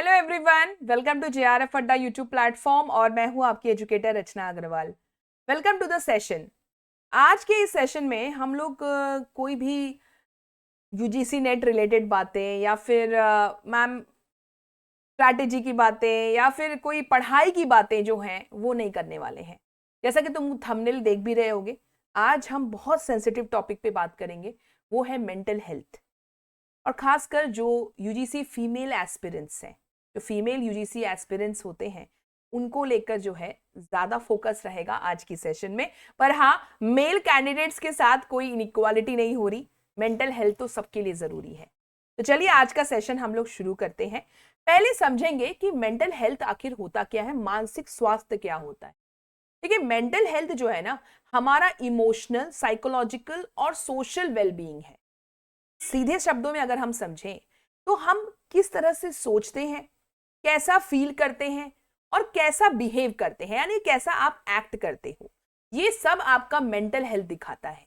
Hello everyone, welcome to JRF Adda YouTube platform और मैं हूं आपकी educator Rachna Agarwal. Welcome to the session. आज के इस सेशन में हम लोग कोई भी यूजीसी नेट रिलेटेड बातें या फिर मैम स्ट्रैटेजी की बातें या फिर कोई पढ़ाई की बातें जो हैं वो नहीं करने वाले हैं। जैसा कि तुम थंबनेल देख भी रहे होगे, आज हम बहुत सेंसिटिव टॉपिक पे बात करेंगे, वो है मेंटल हेल्थ। और खासकर जो यूजीसी फीमेल एस्पिरेंट्स हैं, जो फीमेल यूजीसी एस्पिरेंट्स होते हैं, उनको लेकर जो है ज्यादा फोकस रहेगा आज की सेशन में। पर हाँ, मेल कैंडिडेट्स के साथ कोई इनइक्वालिटी नहीं हो रही, मेंटल हेल्थ तो सबके लिए जरूरी है। तो चलिए आज का सेशन हम लोग शुरू करते हैं। पहले समझेंगे कि मेंटल हेल्थ आखिर होता क्या है, मानसिक स्वास्थ्य क्या होता है। देखिए, मेंटल हेल्थ जो है ना, हमारा इमोशनल, साइकोलॉजिकल और सोशल वेलबीइंग है। सीधे शब्दों में अगर हम समझें तो हम किस तरह से सोचते हैं, कैसा फील करते हैं और कैसा बिहेव करते हैं, यानी कैसा आप एक्ट करते हो, ये सब आपका मेंटल हेल्थ दिखाता है।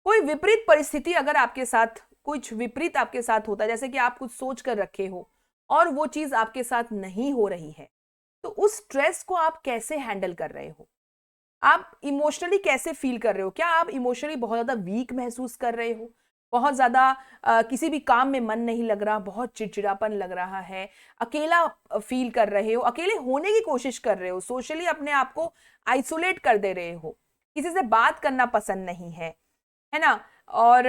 कोई विपरीत परिस्थिति अगर आपके साथ, कुछ विपरीत आपके साथ होता है, जैसे कि आप कुछ सोच कर रखे हो और वो चीज आपके साथ नहीं हो रही है, तो उस स्ट्रेस को आप कैसे हैंडल कर रहे हो, आप इमोशनली कैसे फील कर रहे हो। क्या आप इमोशनली बहुत ज्यादा वीक महसूस कर रहे हो, बहुत ज्यादा किसी भी काम में मन नहीं लग रहा, बहुत चिड़चिड़ापन लग रहा है, अकेला फील कर रहे हो, अकेले होने की कोशिश कर रहे हो, सोशली अपने आप को आइसोलेट कर दे रहे हो, किसी से बात करना पसंद नहीं है ना। और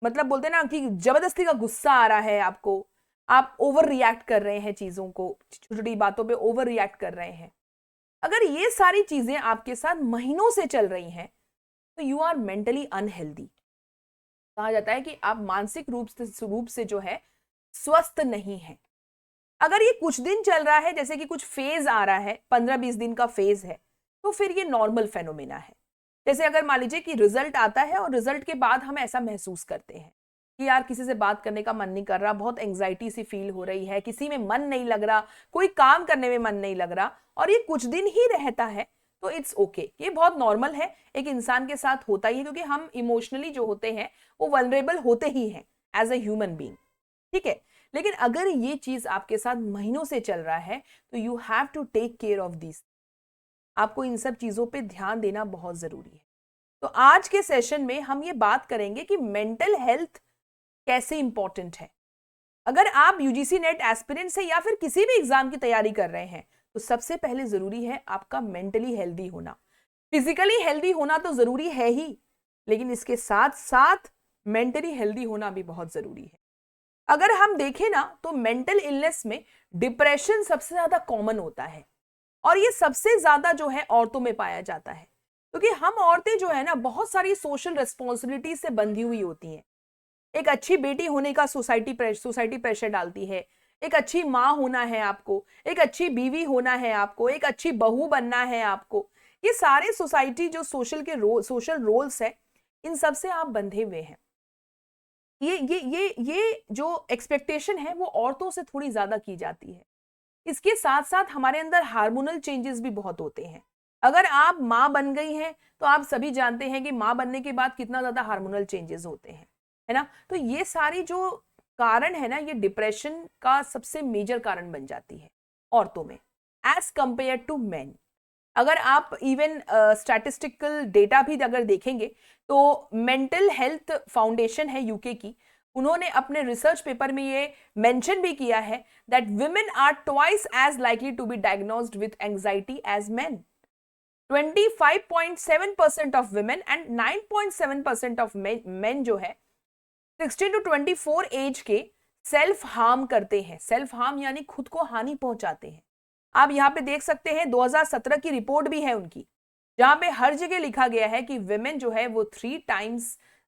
मतलब बोलते हैं ना कि जबरदस्ती का गुस्सा आ रहा है आपको, आप ओवर रिएक्ट कर रहे हैं, चीजों को, छोटी छोटी बातों पे ओवर रिएक्ट कर रहे हैं। अगर ये सारी चीजें आपके साथ महीनों से चल रही हैं तो यू आर मेंटली अनहेल्दी। कहा जाता है कि आप मानसिक रूप से जो है स्वस्थ नहीं है। अगर ये कुछ दिन चल रहा है, जैसे कि कुछ फेज आ रहा है, 15-20 दिन का फेज है, तो फिर ये नॉर्मल फेनोमेना है। जैसे अगर मान लीजिए कि रिजल्ट आता है और रिजल्ट के बाद हम ऐसा महसूस करते हैं कि यार किसी से बात करने का मन नहीं कर रहा, बहुत एंग्जाइटी सी फील हो रही है, किसी में मन नहीं लग रहा, कोई काम करने में मन नहीं लग रहा, और ये कुछ दिन ही रहता है, तो इट्स ओके, ये बहुत नॉर्मल है, एक इंसान के साथ होता ही है, क्योंकि हम इमोशनली जो होते हैं वो वल्नरेबल होते ही हैं एज अ ह्यूमन बीइंग। ठीक है। लेकिन अगर ये चीज आपके साथ महीनों से चल रहा है तो you have to take care of this. आपको इन सब चीजों पे ध्यान देना बहुत जरूरी है। तो आज के सेशन में हम ये बात करेंगे कि मेंटल हेल्थ कैसे इंपॉर्टेंट है। अगर आप यूजीसी नेट एस्पिरेंट से या फिर किसी भी एग्जाम की तैयारी कर रहे हैं, तो सबसे पहले जरूरी है आपका मेंटली हेल्दी होना। फिजिकली हेल्दी होना तो जरूरी है ही, लेकिन इसके साथ साथ मेंटली हेल्दी होना भी बहुत जरूरी है। अगर हम देखें ना, तो मेंटल इलनेस में डिप्रेशन सबसे ज्यादा कॉमन होता है, और ये सबसे ज्यादा जो है औरतों में पाया जाता है, क्योंकि हम औरतें जो है ना बहुत सारी सोशल रिस्पॉन्सिबिलिटी से बंधी हुई होती हैं। एक अच्छी बेटी होने का सोसाइटी प्रेशर डालती है, एक अच्छी माँ होना है आपको, एक अच्छी बीवी होना है आपको, एक अच्छी बहू बनना है आपको। ये सारे सोसाइटी जो सोशल रोल्स है, इन सब से आप बंधे हुए हैं। ये जो एक्सपेक्टेशन है वो औरतों से थोड़ी ज्यादा की जाती है। इसके साथ साथ हमारे अंदर हार्मोनल चेंजेस भी बहुत होते हैं। अगर आप माँ बन गई हैं तो आप सभी जानते हैं कि माँ बनने के बाद कितना ज्यादा हार्मोनल चेंजेस होते हैं, है ना। तो ये सारी जो कारण है ना, ये डिप्रेशन का सबसे मेजर कारण बन जाती है औरतों में एज कंपेयर टू मैन। अगर आप इवन स्टैटिस्टिकल डेटा भी अगर देखेंगे, तो मेंटल हेल्थ फाउंडेशन है यूके की, उन्होंने अपने रिसर्च पेपर में ये मेंशन भी किया है that women are twice as likely to be diagnosed with anxiety as men. 25.7% of women and 9.7% of men जो है 16 to 24 एज के सेल्फ हार्म करते हैं। सेल्फ हार्म यानी खुद को हानि पहुंचाते हैं। आप यहां पे देख सकते हैं 2017 की रिपोर्ट भी है उनकी, जहां पे हर जगह लिखा गया है कि विमेन जो है वो 3 times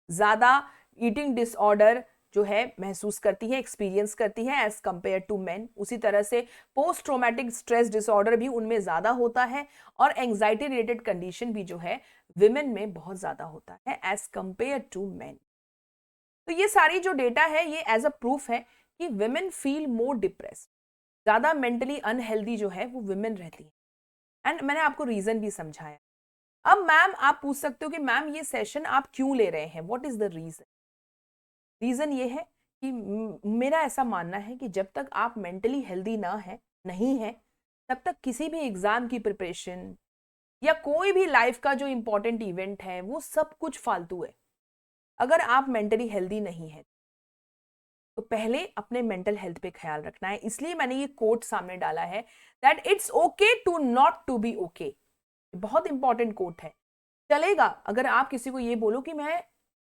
ज्यादा ईटिंग डिसऑर्डर जो है महसूस करती है, एक्सपीरियंस करती है एज कंपेयर टू मेन। उसी तरह से पोस्ट ट्रोमैटिक स्ट्रेस डिसऑर्डर भी उनमें ज्यादा होता है, और एंग्जाइटी रिलेटेड कंडीशन भी जो है विमेन में बहुत ज्यादा होता है एज कंपेयर टू मेन। तो ये सारी जो डेटा है ये एज अ प्रूफ है कि विमेन फील मोर डिप्रेस्ड, ज्यादा मेंटली अनहेल्दी जो है वो विमेन रहती है। एंड मैंने आपको रीजन भी समझाया। अब मैम आप पूछ सकते हो कि मैम ये सेशन आप क्यों ले रहे हैं, what is the reason. Reason ये है कि मेरा ऐसा मानना है कि जब तक आप मेंटली हेल्दी नहीं है, तब तक किसी भी एग्जाम की प्रिपरेशन या कोई भी लाइफ का जो इंपॉर्टेंट इवेंट है वो सब कुछ फालतू है। अगर आप मेंटली हेल्दी नहीं है तो पहले अपने मेंटल हेल्थ पे ख्याल रखना है। इसलिए मैंने ये कोट सामने डाला है, that it's okay to not to be okay. बहुत इंपॉर्टेंट कोट है। चलेगा अगर आप किसी को ये बोलो कि मैं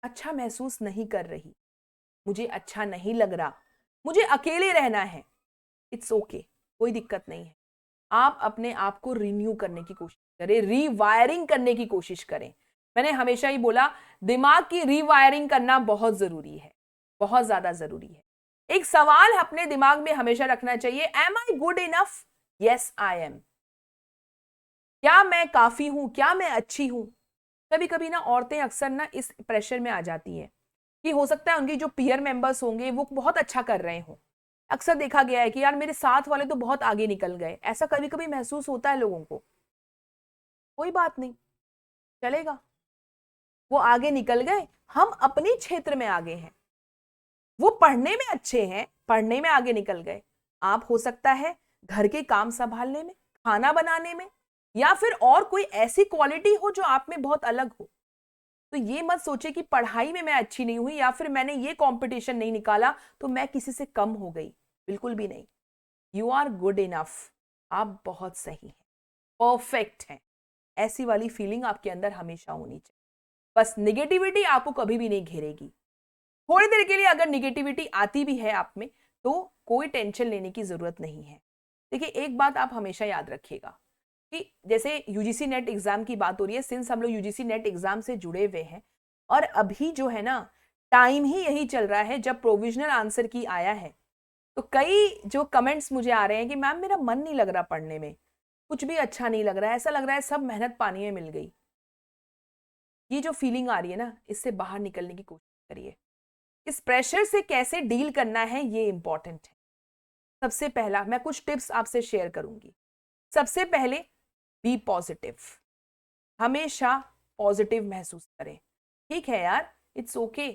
अच्छा महसूस नहीं कर रही, मुझे अच्छा नहीं लग रहा, मुझे अकेले रहना है, इट्स ओके, कोई दिक्कत नहीं है। आप अपने आप को रिन्यू करने की कोशिश करें, रीवायरिंग करने की कोशिश करें। मैंने हमेशा ही बोला, दिमाग की रीवायरिंग करना बहुत जरूरी है, बहुत ज्यादा जरूरी है। एक सवाल अपने दिमाग में हमेशा रखना चाहिए, am I good enough? Yes I am. क्या मैं काफी हूं? क्या मैं अच्छी हूं? कभी कभी ना औरतें अक्सर ना इस प्रेशर में आ जाती हैं कि हो सकता है उनकी जो पीयर मेंबर्स होंगे वो बहुत अच्छा कर रहे हों। अक्सर देखा गया है कि यार मेरे साथ वाले तो बहुत आगे निकल गए, ऐसा कभी कभी महसूस होता है लोगों को। कोई बात नहीं, चलेगा, वो आगे निकल गए, हम अपने क्षेत्र में आगे हैं। वो पढ़ने में अच्छे हैं, पढ़ने में आगे निकल गए, आप हो सकता है घर के काम संभालने में, खाना बनाने में, या फिर और कोई ऐसी क्वालिटी हो जो आप में बहुत अलग हो। तो ये मत सोचे कि पढ़ाई में मैं अच्छी नहीं हुई या फिर मैंने ये कंपटीशन नहीं निकाला तो मैं किसी से कम हो गई। बिल्कुल भी नहीं, यू आर गुड इनफ, आप बहुत सही हैं, परफेक्ट हैं। ऐसी वाली फीलिंग आपके अंदर हमेशा होनी चाहिए। बस निगेटिविटी आपको कभी भी नहीं घेरेगी। थोड़ी देर के लिए अगर निगेटिविटी आती भी है आप में तो कोई टेंशन लेने की जरूरत नहीं है। देखिए एक बात आप हमेशा याद रखिएगा कि जैसे यूजीसी नेट एग्जाम की बात हो रही है, सिंस हम लोग यूजीसी नेट एग्जाम से जुड़े हुए हैं और अभी जो है ना टाइम ही यही चल रहा है जब प्रोविजनल आंसर की आया है, तो कई जो कमेंट्स मुझे आ रहे हैं कि मैम मेरा मन नहीं लग रहा पढ़ने में, कुछ भी अच्छा नहीं लग रहा है, ऐसा लग रहा है सब मेहनत पानी में मिल गई। ये जो फीलिंग आ रही है ना, इससे बाहर निकलने की कोशिश करिए। इस प्रेशर से कैसे डील करना है ये इंपॉर्टेंट है। सबसे पहला मैं कुछ टिप्स आपसे शेयर करूंगी। सबसे पहले, बी पॉजिटिव, हमेशा पॉजिटिव महसूस करें। ठीक है यार, इट्स ओके,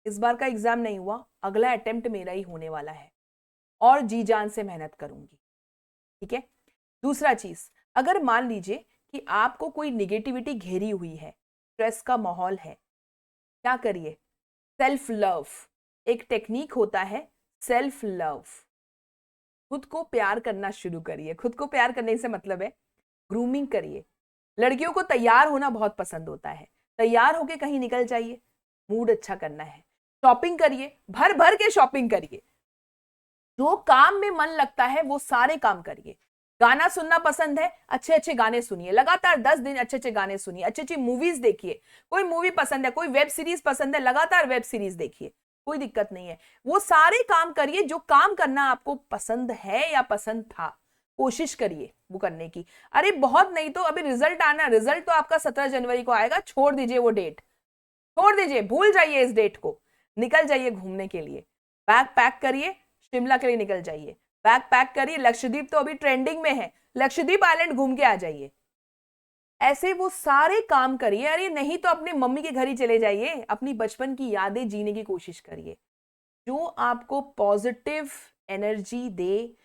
इस बार का एग्जाम नहीं हुआ, अगला अटेम्प्ट मेरा ही होने वाला है और जी जान से मेहनत करूंगी। ठीक है। दूसरा चीज, अगर मान लीजिए कि आपको कोई निगेटिविटी घेरी हुई है, स्ट्रेस का माहौल है, क्या करिए? सेल्फ लव, एक टेक्निक होता है सेल्फ लव। खुद को प्यार करना शुरू करिए। खुद को प्यार करने से मतलब है ग्रूमिंग करिए। लड़कियों को तैयार होना बहुत पसंद होता है, तैयार होके कहीं निकल जाइए, मूड अच्छा करना है, शॉपिंग करिए, भर भर के शॉपिंग करिए, जो काम में मन लगता है वो सारे काम करिए। गाना सुनना पसंद है, अच्छे अच्छे गाने सुनिए, लगातार 10 दिन अच्छे अच्छे गाने सुनिए, अच्छी अच्छी मूवीज देखिए। कोई मूवी पसंद है, कोई वेब सीरीज पसंद है, लगातार वेब सीरीज देखिए, कोई दिक्कत नहीं है। वो सारे काम करिए जो काम करना आपको पसंद है या पसंद था, कोशिश करिए वो करने की। अरे बहुत नहीं तो अभी रिजल्ट आना, रिजल्ट तो आपका 17 जनवरी को आएगा, छोड़ दीजिए वो डेट, छोड़ दीजिए, भूल जाइए इस डेट को, निकल जाइए घूमने के लिए। बैग पैक करिए, शिमला के लिए निकल जाइए। बैग पैक करिए, लक्षद्वीप तो अभी ट्रेंडिंग में है, लक्षद्वीप आइलैंड घूम के आ जाइए। ऐसे वो सारे काम करिए। अरे नहीं तो अपने मम्मी के घर ही चले जाइए, अपनी बचपन की यादें जीने की कोशिश करिए। जो आपको पॉजिटिव एनर्जी दे,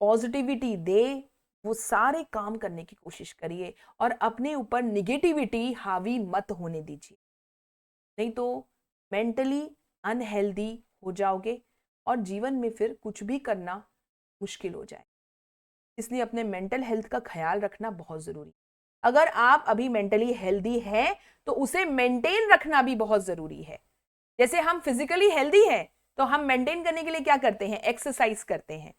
पॉजिटिविटी दे, वो सारे काम करने की कोशिश करिए और अपने ऊपर निगेटिविटी हावी मत होने दीजिए। नहीं तो मेंटली अनहेल्दी हो जाओगे और जीवन में फिर कुछ भी करना मुश्किल हो जाए। इसलिए अपने मेंटल हेल्थ का ख्याल रखना बहुत जरूरी है। अगर आप अभी मेंटली हेल्दी हैं तो उसे मेंटेन रखना भी बहुत जरूरी है। जैसे हम फिजिकली हेल्दी हैं तो हम मेंटेन करने के लिए क्या करते हैं? एक्सरसाइज करते हैं।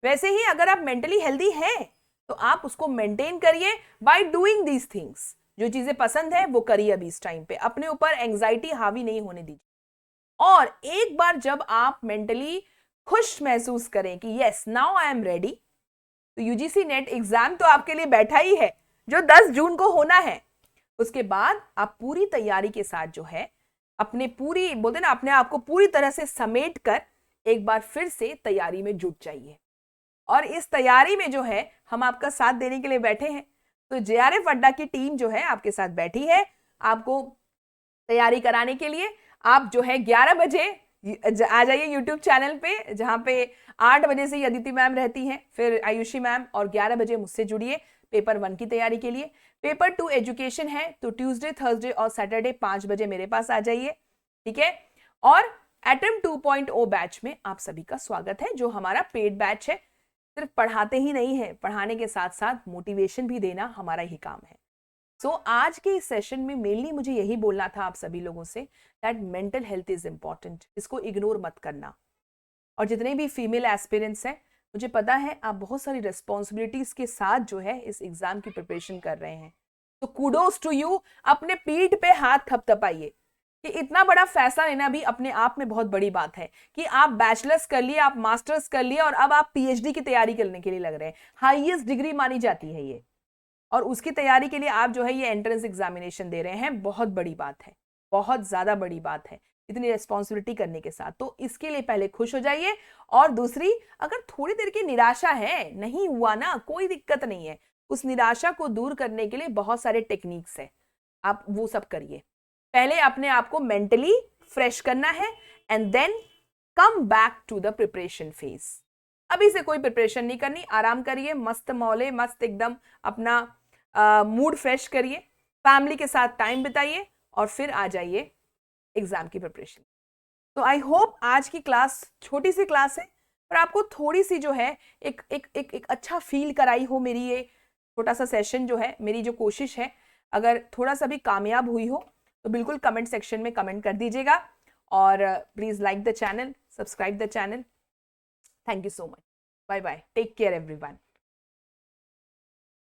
वैसे ही अगर आप मेंटली हेल्दी हैं तो आप उसको मेंटेन करिए बाय डूइंग दीज थिंग्स। जो चीजें पसंद है वो करिए। अभी इस टाइम पे अपने ऊपर एंजाइटी हावी नहीं होने दीजिए। और एक बार जब आप मेंटली खुश महसूस करें कि yes now I am ready, तो यूजीसी नेट एग्जाम तो आपके लिए बैठा ही है जो 10 जून को होना है। उसके बाद आप पूरी तैयारी के साथ जो है अपने पूरी बोलते ना अपने आप को पूरी तरह से समेट कर एक बार फिर से तैयारी में जुट जाइए। और इस तैयारी में जो है हम आपका साथ देने के लिए बैठे हैं। तो जेआरएफ अड्डा की टीम जो है आपके साथ बैठी है आपको तैयारी कराने के लिए। आप जो है 11 बजे आ जाइए यूट्यूब चैनल पे, जहाँ पे 8 बजे से ही अदिति मैम रहती हैं, फिर आयुषी मैम, और 11 बजे मुझसे जुड़िए पेपर 1 की तैयारी के लिए। पेपर 2 एजुकेशन है, तो ट्यूसडे, थर्सडे और सैटरडे 5 बजे मेरे पास आ जाइए, ठीक है। और एटम 2.0 बैच में आप सभी का स्वागत है, जो हमारा पेड बैच है। सिर्फ पढ़ाते ही नहीं है, पढ़ाने के साथ साथ मोटिवेशन भी देना हमारा ही काम है। सो आज के इस सेशन में मेनली मुझे यही बोलना था आप सभी लोगों से, that mental health is important, इसको इग्नोर मत करना। और जितने भी फीमेल एस्पिरेंट्स हैं, मुझे पता है आप बहुत सारी रिस्पॉन्सिबिलिटीज के साथ जो है इस एग्जाम की प्रिपरेशन कर रहे हैं, तो कूडोज टू यू। अपने पीठ पे हाथ थपथपाइए कि इतना बड़ा फैसला लेना भी अपने आप में बहुत बड़ी बात है कि आप बैचलर्स कर लिए, आप मास्टर्स कर लिए, और अब आप पीएचडी की तैयारी करने के लिए लग रहे हैं। हाईएस्ट डिग्री मानी जाती है ये, और उसकी तैयारी के लिए आप जो है ये एंट्रेंस एग्जामिनेशन दे रहे हैं। बहुत बड़ी बात है, बहुत ज्यादा बड़ी बात है इतनी रिस्पॉन्सिबिलिटी करने के साथ। तो इसके लिए पहले खुश हो जाइए, और दूसरी, अगर थोड़ी देर की निराशा है, नहीं हुआ ना, कोई दिक्कत नहीं है, उस निराशा को दूर करने के लिए बहुत सारे टेक्निक्स है, आप वो सब करिए। पहले अपने आप को मेंटली फ्रेश करना है, and then come back to the preparation phase. अभी से कोई प्रिपरेशन नहीं करनी, आराम करिए, मस्त मौले, मस्त एकदम अपना मूड फ्रेश करिए, फैमिली के साथ टाइम बिताइए, और फिर आ जाइए एग्जाम की प्रिपरेशन। तो आई होप आज की क्लास, छोटी सी क्लास है, पर आपको थोड़ी सी जो है एक अच्छा फील कराई हो मेरी ये छोटा सा सेशन जो है। मेरी जो कोशिश है, अगर थोड़ा सा भी कामयाब हुई हो तो बिल्कुल कमेंट सेक्शन में कमेंट कर दीजिएगा, और please like the channel, subscribe the channel. Thank you so much, bye bye, take care everyone.